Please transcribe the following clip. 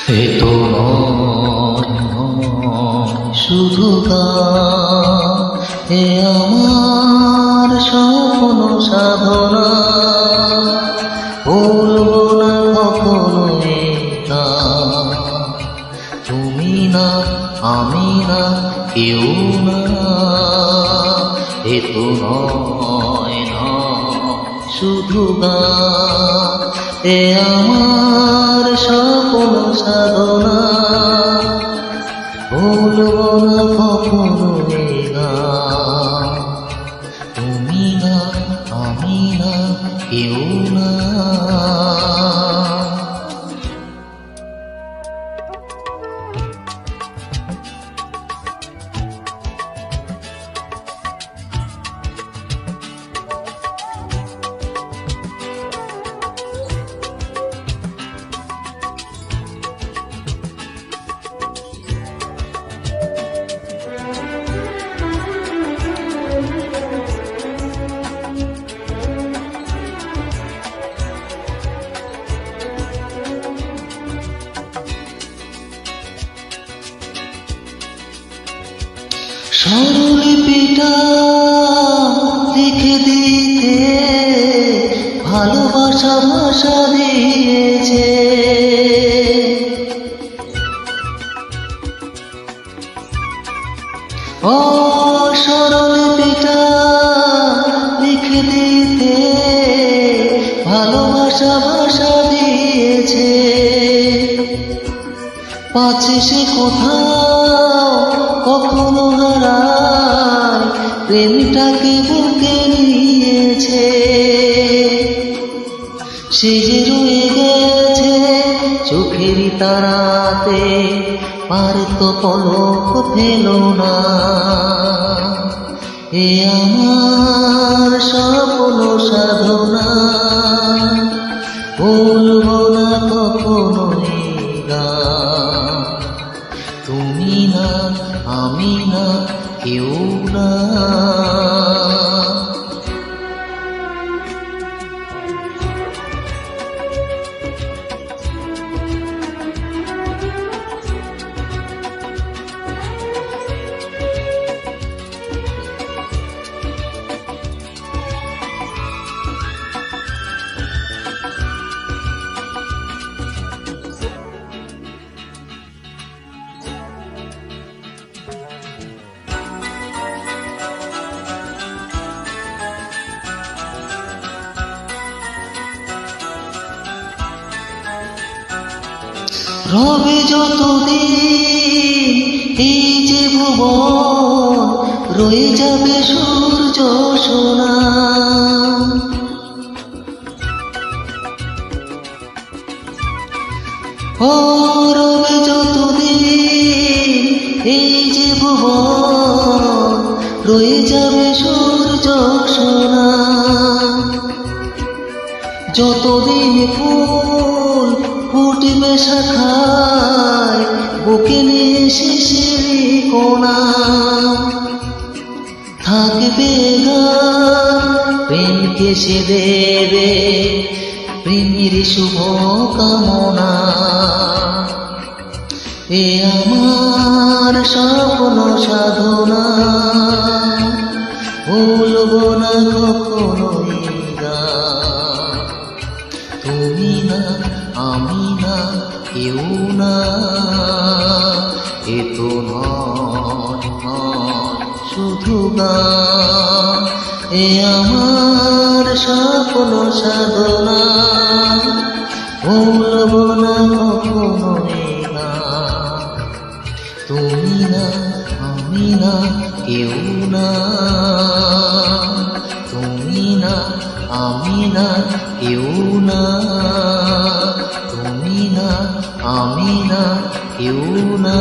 এ তো নয় শুধু গান, এ আমার স্বপ্ন সাধনা। বলবো না কখনো এ গান, তুমি না আমি না কেউ না। এ তো নয় শুধু গান, এ আমার স্বপ্ন সাধনা। বলবো না কখনো এ গান, তুমি না আমি না কেউ না। স্বরলিপিটা লিখে দিতে ভালোবাসা ভাষা দিয়েছে। ও স্বরলিপিটা লিখে দিতে ভালোবাসা ভাষা দিয়েছে। পাছে সে কোথাও কখনো হারায়, প্রেমটাকে বুকে নিয়েছে। সে যে রয়ে গেছে চোখের তারাতে, আর তো পলক ফেল না। এ আমার স্বপ্ন সাধনা, বলবো না কখনো এ গান, তুমি না আমি না কেউ না। রবে যতদিন এই যে ভুবন, রয়ে যাবে সূর্য সোনা। ও রবে যতদিন এই যে ভুবন, রয়ে যাবে সূর্য সোনা। যতদিন ফুল ফুটবে শাখায়, বুকে নিয়ে শিশির কোনা। থাকবে গান প্রেমকে সে দেবে, প্রেমের শুভ কামনা। এ আমার স্বপ্ন সাধনা, ভুলবো না কখনো এ গান, তুমি না আমি না কেউ না। এ তো নয় শুধু গান, এ আমার স্বপ্ন সাধনা। ভুলবো না কখনো এ গান, তুমি না আমি না কেউ না। তুমি না আমি না কেউ না। তুমি না আমি না কেউ না।